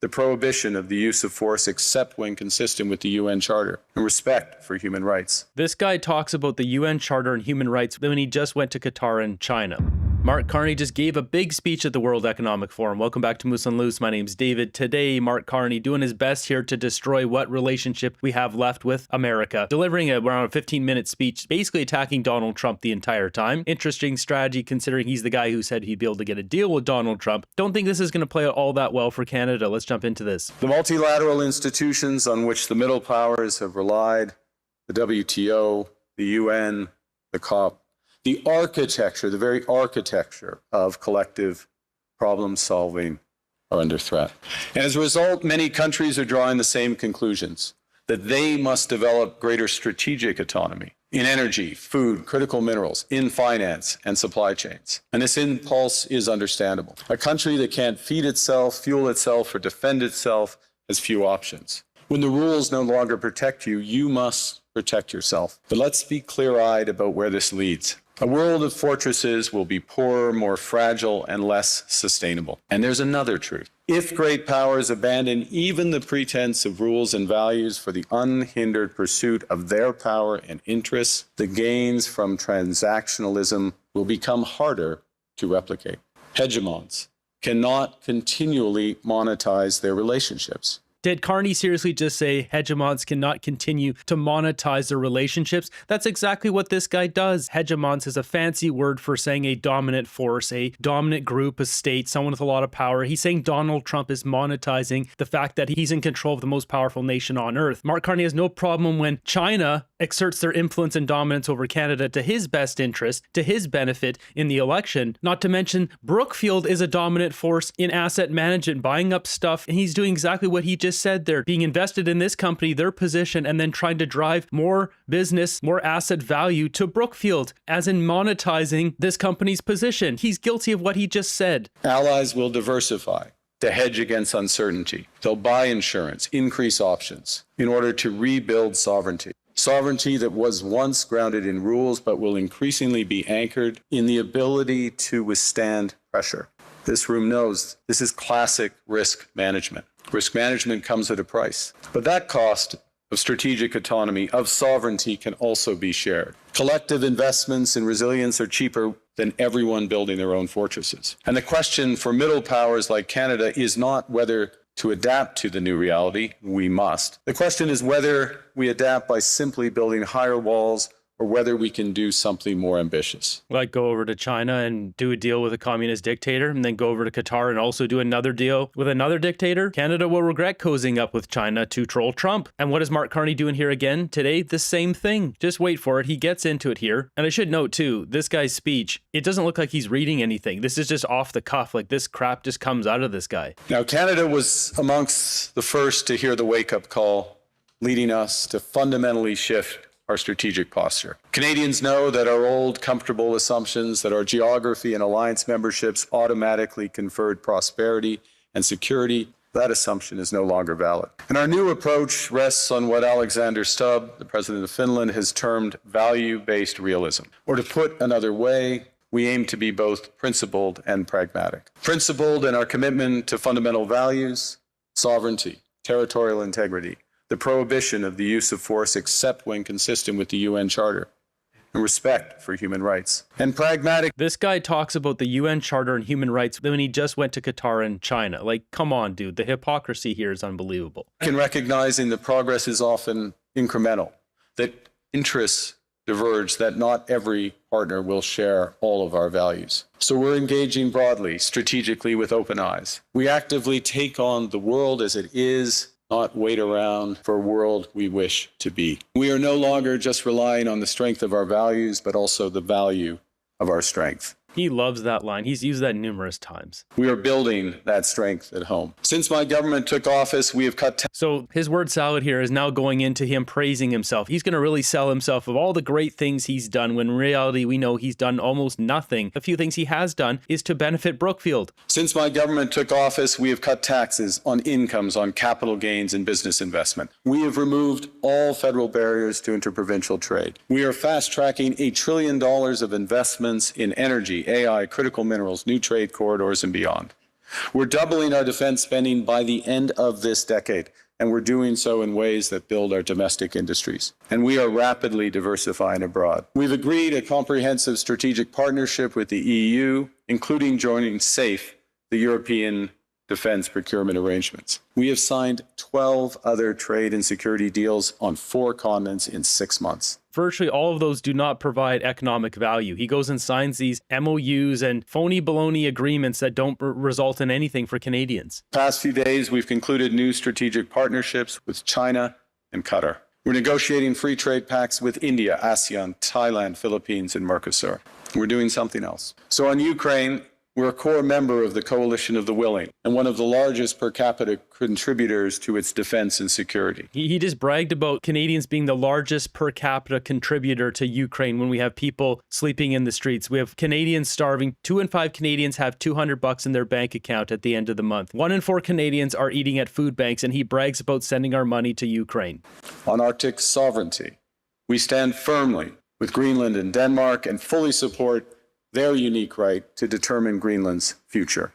the prohibition of the use of force except when consistent with the UN Charter, and respect for human rights. This guy talks about the UN Charter and human rights when he just went to Qatar and China. Mark Carney just gave a big speech at the World Economic Forum. Welcome back to Moose on Loose. My name's David. Today, Mark Carney doing his best here to destroy what relationship we have left with America. Delivering around a 15-minute speech, basically attacking Donald Trump the entire time. Interesting strategy considering he's the guy who said he'd be able to get a deal with Donald Trump. Don't think this is going to play out all that well for Canada. Let's jump into this. The multilateral institutions on which the middle powers have relied, the WTO, the UN, the COP, the architecture, the very architecture of collective problem solving are under threat. And as a result, many countries are drawing the same conclusions, that they must develop greater strategic autonomy in energy, food, critical minerals, in finance and supply chains. And this impulse is understandable. A country that can't feed itself, fuel itself, or defend itself has few options. When the rules no longer protect you, you must protect yourself. But let's be clear-eyed about where this leads. A world of fortresses will be poorer, more fragile, and less sustainable. And there's another truth. If great powers abandon even the pretense of rules and values for the unhindered pursuit of their power and interests, the gains from transactionalism will become harder to replicate. Hegemons cannot continually monetize their relationships. Did Carney seriously just say hegemons cannot continue to monetize their relationships? That's exactly what this guy does. Hegemons is a fancy word for saying a dominant force, a dominant group, a state, someone with a lot of power. He's saying Donald Trump is monetizing the fact that he's in control of the most powerful nation on earth. Mark Carney has no problem when China exerts their influence and dominance over Canada to his best interest, to his benefit in the election. Not to mention, Brookfield is a dominant force in asset management, buying up stuff, and he's doing exactly what he just said there, being invested in this company, their position, and then trying to drive more business, more asset value to Brookfield, as in monetizing this company's position. He's guilty of what he just said. Allies will diversify to hedge against uncertainty. They'll buy insurance, increase options in order to rebuild sovereignty. Sovereignty that was once grounded in rules, but will increasingly be anchored in the ability to withstand pressure. This room knows this is classic risk management. Risk management comes at a price, but that cost of strategic autonomy, of sovereignty, can also be shared. Collective investments in resilience are cheaper than everyone building their own fortresses. And the question for middle powers like Canada is not whether to adapt to the new reality. We must. The question is whether we adapt by simply building higher walls, or whether we can do something more ambitious. Like go over to China and do a deal with a communist dictator, and then go over to Qatar and also do another deal with another dictator. Canada will regret cozying up with China to troll Trump. And what is Mark Carney doing here again today? The same thing. Just wait for it. He gets into it here. And I should note too, this guy's speech, it doesn't look like he's reading anything. This is just off the cuff. Like this crap just comes out of this guy. Now, Canada was amongst the first to hear the wake-up call, leading us to fundamentally shift our strategic posture. Canadians know that our old comfortable assumptions that our geography and alliance memberships automatically conferred prosperity and security, that assumption is no longer valid. And our new approach rests on what Alexander Stubb, the president of Finland, has termed value-based realism. Or to put another way, we aim to be both principled and pragmatic. Principled in our commitment to fundamental values, sovereignty, territorial integrity, the prohibition of the use of force except when consistent with the UN Charter, and respect for human rights. And pragmatic. This guy talks about the UN Charter and human rights when he just went to Qatar and China. Like, come on, dude. The hypocrisy here is unbelievable. In recognizing that progress is often incremental, that interests diverge, that not every partner will share all of our values. So we're engaging broadly, strategically, with open eyes. We actively take on the world as it is, not wait around for a world we wish to be. We are no longer just relying on the strength of our values, but also the value of our strength. He loves that line. He's used that numerous times. We are building that strength at home. Since my government took office, we have cut... So his word salad here is now going into him praising himself. He's going to really sell himself of all the great things he's done, when in reality we know he's done almost nothing. A few things he has done is to benefit Brookfield. Since my government took office, we have cut taxes on incomes, on capital gains and business investment. We have removed all federal barriers to interprovincial trade. We are fast-tracking $1 trillion of investments in energy, AI, critical minerals, new trade corridors, and beyond. We're doubling our defense spending by the end of this decade, and we're doing so in ways that build our domestic industries. And we are rapidly diversifying abroad. We've agreed a comprehensive strategic partnership with the EU, including joining SAFE, the European Defense Procurement Arrangements. We have signed 12 other trade and security deals on 4 continents in 6 months. Virtually all of those do not provide economic value. He goes and signs these MOUs and phony baloney agreements that don't result in anything for Canadians. Past few days, we've concluded new strategic partnerships with China and Qatar. We're negotiating free trade pacts with India, ASEAN, Thailand, Philippines, and Mercosur. We're doing something else. So on Ukraine, we're a core member of the Coalition of the Willing and one of the largest per capita contributors to its defense and security. He just bragged about Canadians being the largest per capita contributor to Ukraine when we have people sleeping in the streets. We have Canadians starving. 2 in 5 Canadians have $200 in their bank account at the end of the month. 1 in 4 Canadians are eating at food banks, and he brags about sending our money to Ukraine. On Arctic sovereignty, we stand firmly with Greenland and Denmark and fully support their unique right to determine Greenland's future.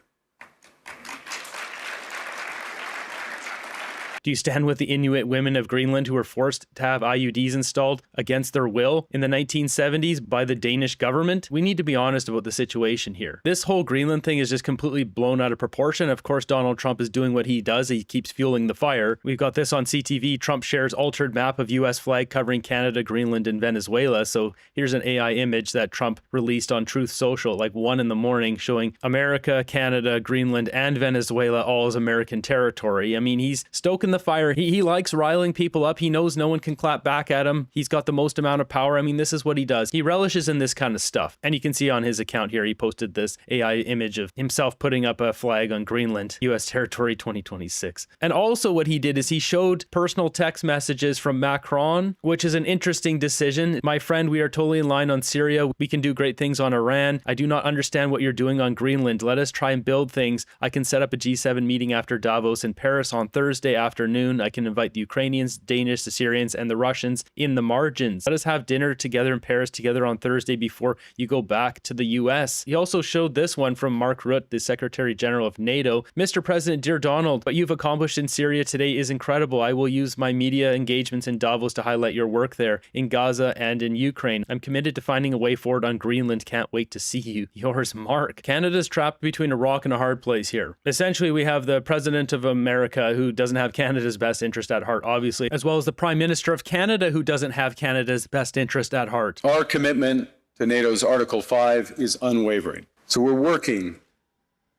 Do you stand with the Inuit women of Greenland who were forced to have IUDs installed against their will in the 1970s by the Danish government? We need to be honest about the situation here. This whole Greenland thing is just completely blown out of proportion. Of course, Donald Trump is doing what he does. He keeps fueling the fire. We've got this on CTV. Trump shares altered map of U.S. flag covering Canada, Greenland, and Venezuela. So here's an AI image that Trump released on Truth Social, like 1 a.m, showing America, Canada, Greenland, and Venezuela all as American territory. I mean, he's stoking the fire. He likes riling people up. He knows no one can clap back at him. He's got the most amount of power. I mean, this is what he does. He relishes in this kind of stuff. And you can see on his account here, he posted this AI image of himself putting up a flag on Greenland, U.S. territory 2026. And also what he did is he showed personal text messages from Macron, which is an interesting decision. My friend, we are totally in line on Syria. We can do great things on Iran. I do not understand what you're doing on Greenland. Let us try and build things. I can set up a G7 meeting after Davos in Paris on Thursday afternoon. I can invite the Ukrainians, Danish, the Syrians, and the Russians in the margins. Let us have dinner together in Paris together on Thursday before you go back to the US. He also showed this one from Mark Rutte, the Secretary General of NATO. Mr. President, dear Donald, what you've accomplished in Syria today is incredible. I will use my media engagements in Davos to highlight your work there in Gaza and in Ukraine. I'm committed to finding a way forward on Greenland. Can't wait to see you. Yours, Mark. Canada's trapped between a rock and a hard place here. Essentially, we have the President of America who doesn't have Canada's best interest at heart, obviously, as well as the Prime Minister of Canada who doesn't have Canada's best interest at heart. Our commitment to NATO's Article 5 is unwavering. So we're working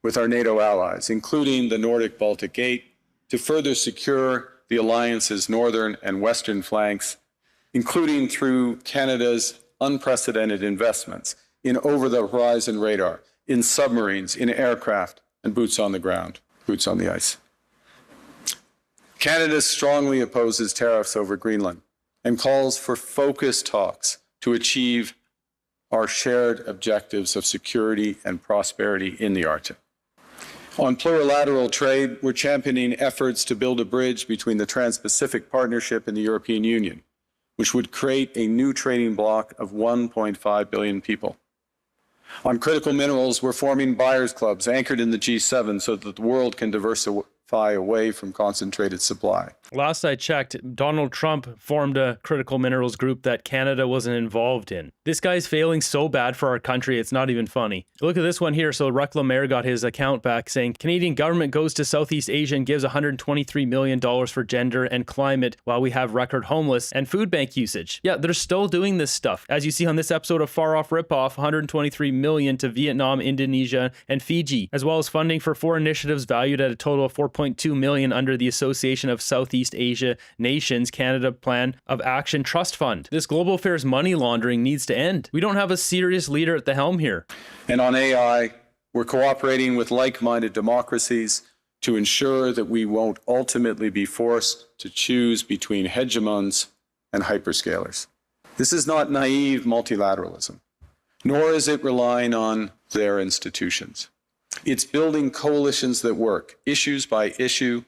with our NATO allies, including the Nordic Baltic Gate, to further secure the alliance's northern and western flanks, including through Canada's unprecedented investments in over-the-horizon radar, in submarines, in aircraft, and boots on the ground, boots on the ice. Canada strongly opposes tariffs over Greenland and calls for focused talks to achieve our shared objectives of security and prosperity in the Arctic. On plurilateral trade, we're championing efforts to build a bridge between the Trans-Pacific Partnership and the European Union, which would create a new trading bloc of 1.5 billion people. On critical minerals, we're forming buyers clubs anchored in the G7 so that the world can diversify away from concentrated supply. Last I checked, Donald Trump formed a critical minerals group that Canada wasn't involved in. This guy's failing so bad for our country, it's not even funny. Look at this one here. So Ruck Lemaire got his account back saying, Canadian government goes to Southeast Asia and gives $123 million for gender and climate while we have record homeless and food bank usage. Yeah, they're still doing this stuff. As you see on this episode of Far Off Ripoff, $123 million to Vietnam, Indonesia, and Fiji, as well as funding for 4 initiatives valued at a total of $4.2 million under the Association of Southeast Asia Nations Canada Plan of Action Trust Fund. This global affairs money laundering needs to end. We don't have a serious leader at the helm here. And on AI, we're cooperating with like-minded democracies to ensure that we won't ultimately be forced to choose between hegemons and hyperscalers. This is not naive multilateralism, nor is it relying on their institutions. It's building coalitions that work, issues by issue,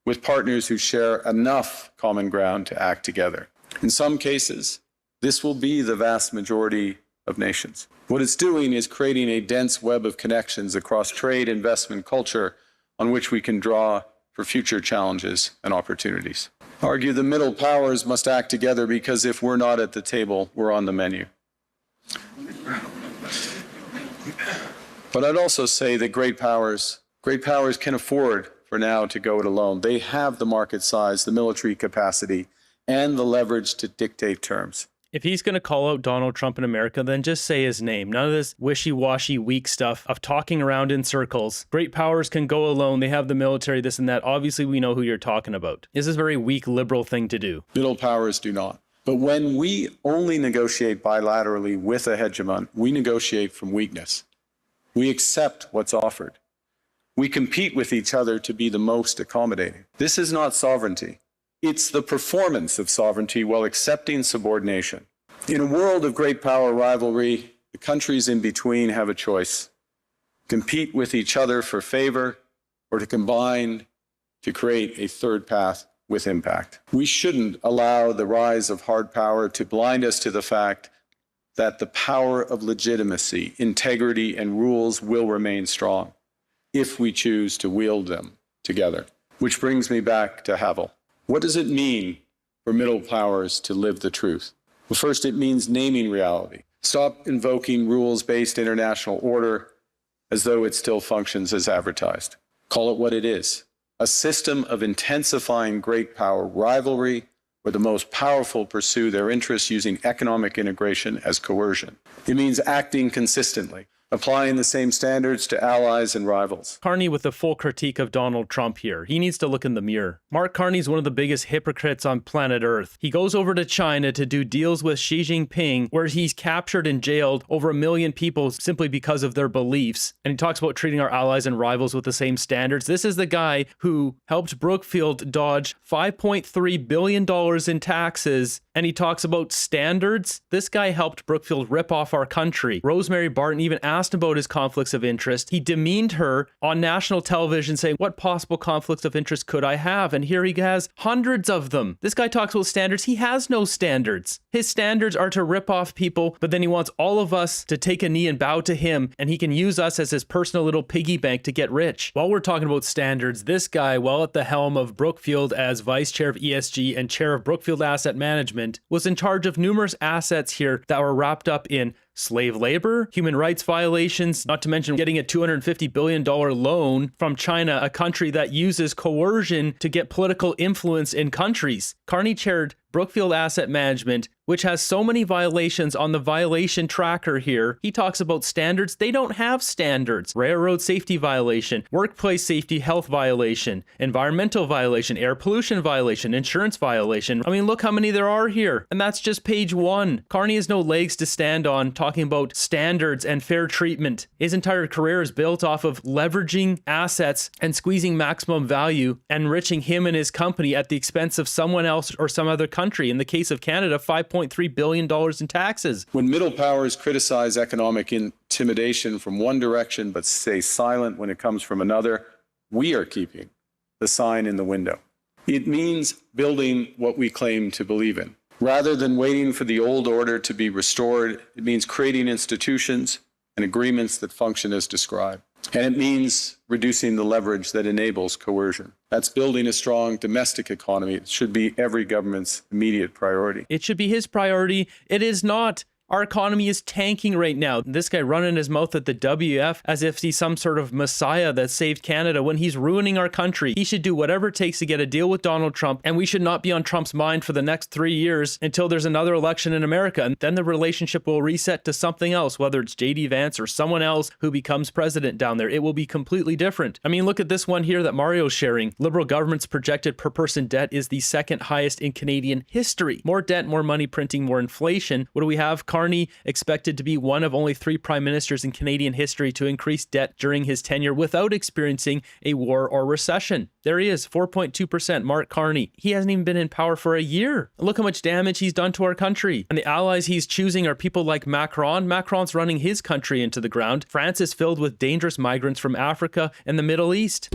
with partners who share enough common ground to act together. In some cases, this will be the vast majority of nations. What it's doing is creating a dense web of connections across trade, investment, culture, on which we can draw for future challenges and opportunities. I argue the middle powers must act together because if we're not at the table, we're on the menu. But I'd also say that great powers can afford for now to go it alone. They have the market size, the military capacity, and the leverage to dictate terms. If he's going to call out Donald Trump in America, then just say his name. None of this wishy-washy, weak stuff of talking around in circles. Great powers can go alone. They have the military, this and that. Obviously, we know who you're talking about. This is a very weak liberal thing to do. Middle powers do not. But when we only negotiate bilaterally with a hegemon, we negotiate from weakness. We accept what's offered. We compete with each other to be the most accommodating. This is not sovereignty. It's the performance of sovereignty while accepting subordination. In a world of great power rivalry, the countries in between have a choice: compete with each other for favor or to combine to create a third path with impact. We shouldn't allow the rise of hard power to blind us to the fact that the power of legitimacy, integrity, and rules will remain strong if we choose to wield them together. Which brings me back to Havel. What does it mean for middle powers to live the truth? Well, first, it means naming reality. Stop invoking rules-based international order as though it still functions as advertised. Call it what it is: a system of intensifying great power rivalry where the most powerful pursue their interests using economic integration as coercion. It means acting consistently, applying the same standards to allies and rivals. Carney with a full critique of Donald Trump here. He needs to look in the mirror. Mark Carney's one of the biggest hypocrites on planet Earth. He goes over to China to do deals with Xi Jinping, where he's captured and jailed over 1 million people simply because of their beliefs. And he talks about treating our allies and rivals with the same standards. This is the guy who helped Brookfield dodge $5.3 billion in taxes. And he talks about standards. This guy helped Brookfield rip off our country. Rosemary Barton even asked about his conflicts of interest. He demeaned her on national television saying, what possible conflicts of interest could I have? And here he has hundreds of them. This guy talks about standards. He has no standards. His standards are to rip off people, but then he wants all of us to take a knee and bow to him, and he can use us as his personal little piggy bank to get rich. While we're talking about standards, this guy, while at the helm of Brookfield as vice chair of ESG and chair of Brookfield Asset Management, was in charge of numerous assets here that were wrapped up in slave labor, human rights violations, not to mention getting a $250 billion loan from China, a country that uses coercion to get political influence in countries. Carney chaired Brookfield Asset Management, which has so many violations on the violation tracker here. He talks about standards. They don't have standards. Railroad safety violation, workplace safety health violation, environmental violation, air pollution violation, insurance violation. I mean, look how many there are here. And that's just page one. Carney has no legs to stand on talking about standards and fair treatment. His entire career is built off of leveraging assets and squeezing maximum value, enriching him and his company at the expense of someone else or some other country. In the case of Canada, $5.3 billion in taxes. When middle powers criticize economic intimidation from one direction but stay silent when it comes from another, we are keeping the sign in the window. It means building what we claim to believe in. Rather than waiting for the old order to be restored, it means creating institutions and agreements that function as described. And it means reducing the leverage that enables coercion. That's building a strong domestic economy. It should be every government's immediate priority. It should be his priority. It is not. Our economy is tanking right now. This guy running his mouth at the WEF as if he's some sort of messiah that saved Canada when he's ruining our country. He should do whatever it takes to get a deal with Donald Trump, and we should not be on Trump's mind for the next 3 years until there's another election in America, and then the relationship will reset to something else, whether it's J.D. Vance or someone else who becomes president down there. It will be completely different. I mean, look at this one here that Mario's sharing. Liberal government's projected per person debt is the second highest in Canadian history. More debt, more money printing, more inflation. What do we have? Carney expected to be one of only 3 prime ministers in Canadian history to increase debt during his tenure without experiencing a war or recession. There he is, 4.2%, Mark Carney. He hasn't even been in power for a year. Look how much damage he's done to our country. And the allies he's choosing are people like Macron. Macron's running his country into the ground. France is filled with dangerous migrants from Africa and the Middle East.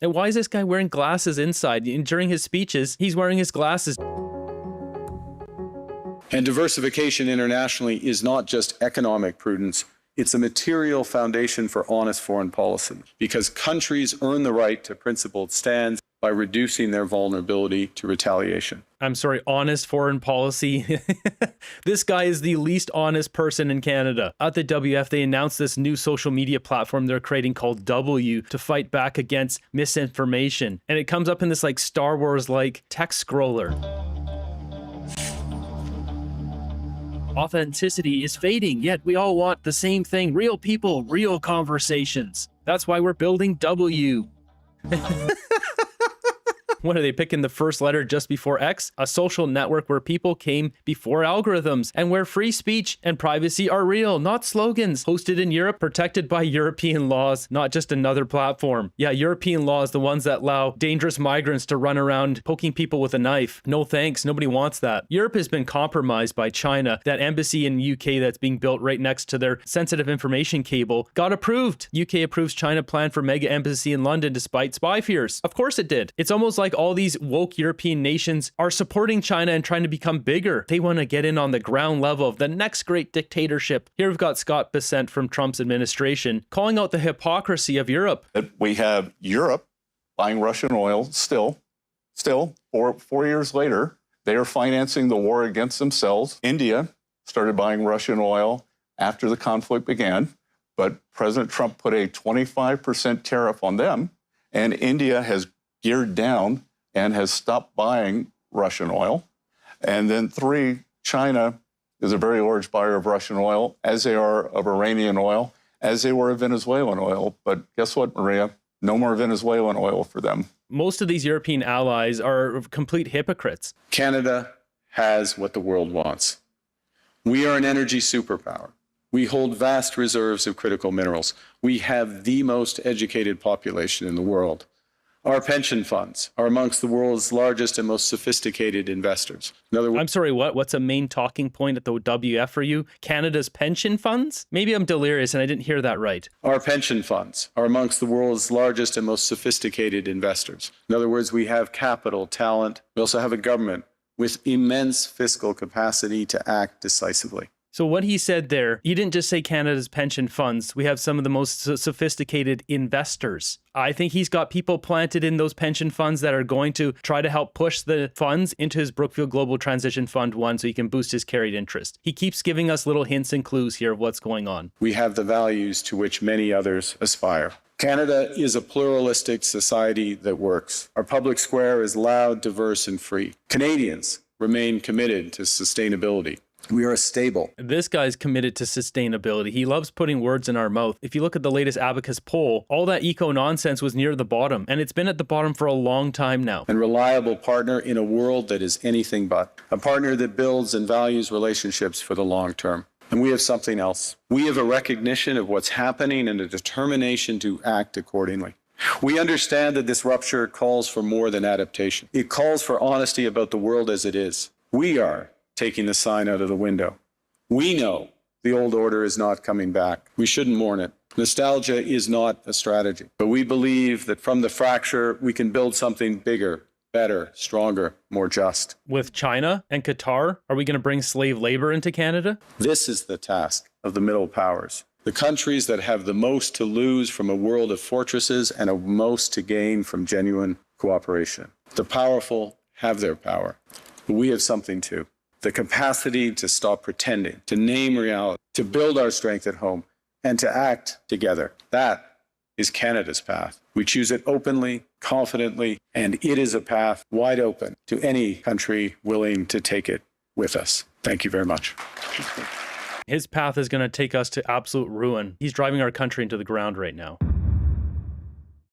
And why is this guy wearing glasses inside? During his speeches, he's wearing his glasses. And diversification internationally is not just economic prudence. It's a material foundation for honest foreign policy because countries earn the right to principled stands by reducing their vulnerability to retaliation. I'm sorry, honest foreign policy. This guy is the least honest person in Canada. At the WF, they announced this new social media platform they're creating called W to fight back against misinformation. And it comes up in this like Star Wars-like text scroller. Authenticity is fading, yet we all want the same thing. Real people, real conversations. That's why we're building W. What are they picking the first letter just before X? A social network where people came before algorithms and where free speech and privacy are real, not slogans. Hosted in Europe, protected by European laws, not just another platform. Yeah, European laws, the ones that allow dangerous migrants to run around poking people with a knife. No thanks, nobody wants that. Europe has been compromised by China. That embassy in UK that's being built right next to their sensitive information cable got approved. UK approves China plan for mega embassy in London despite spy fears. Of course it did. It's almost like all these woke European nations are supporting China and trying to become bigger. They want to get in on the ground level of the next great dictatorship. Here we've got Scott Bessent from Trump's administration calling out the hypocrisy of Europe. We have Europe buying Russian oil still 4 years later. They are financing the war against themselves. India started buying Russian oil after the conflict began, but President Trump put a 25% tariff on them, and India has geared down and has stopped buying Russian oil. And then 3, China is a very large buyer of Russian oil, as they are of Iranian oil, as they were of Venezuelan oil. But guess what, Maria? No more Venezuelan oil for them. Most of these European allies are complete hypocrites. Canada has what the world wants. We are an energy superpower. We hold vast reserves of critical minerals. We have the most educated population in the world. Our pension funds are amongst the world's largest and most sophisticated investors. In other words, I'm sorry, what? What's a main talking point at the WF for you? Canada's pension funds? Maybe I'm delirious and I didn't hear that right. our pension funds are amongst the world's largest and most sophisticated investors. In other words, we have capital, talent. We also have a government with immense fiscal capacity to act decisively. So what he said there, he didn't just say Canada's pension funds. We have some of the most sophisticated investors. I think he's got people planted in those pension funds that are going to try to help push the funds into his Brookfield Global Transition Fund 1 so he can boost his carried interest. He keeps giving us little hints and clues here of what's going on. We have the values to which many others aspire. Canada is a pluralistic society that works. Our public square is loud, diverse, and free. Canadians remain committed to sustainability. We are stable. This guy's committed to sustainability. He loves putting words in our mouth. If you look at the latest Abacus poll, all that eco nonsense was near the bottom, and it's been at the bottom for a long time now. And reliable partner in a world that is anything but. A partner that builds and values relationships for the long term. And we have something else. We have a recognition of what's happening and a determination to act accordingly. We understand that this rupture calls for more than adaptation. It calls for honesty about the world as it is. We are taking the sign out of the window. We know the old order is not coming back. We shouldn't mourn it. Nostalgia is not a strategy, but we believe that from the fracture, we can build something bigger, better, stronger, more just. With China and Qatar, are we going to bring slave labor into Canada? This is the task of the middle powers. The countries that have the most to lose from a world of fortresses and a most to gain from genuine cooperation. The powerful have their power, but we have something too. The capacity to stop pretending, to name reality, to build our strength at home, and to act together. That is Canada's path. We choose it openly, confidently, and it is a path wide open to any country willing to take it with us. Thank you very much. His path is going to take us to absolute ruin. He's driving our country into the ground right now.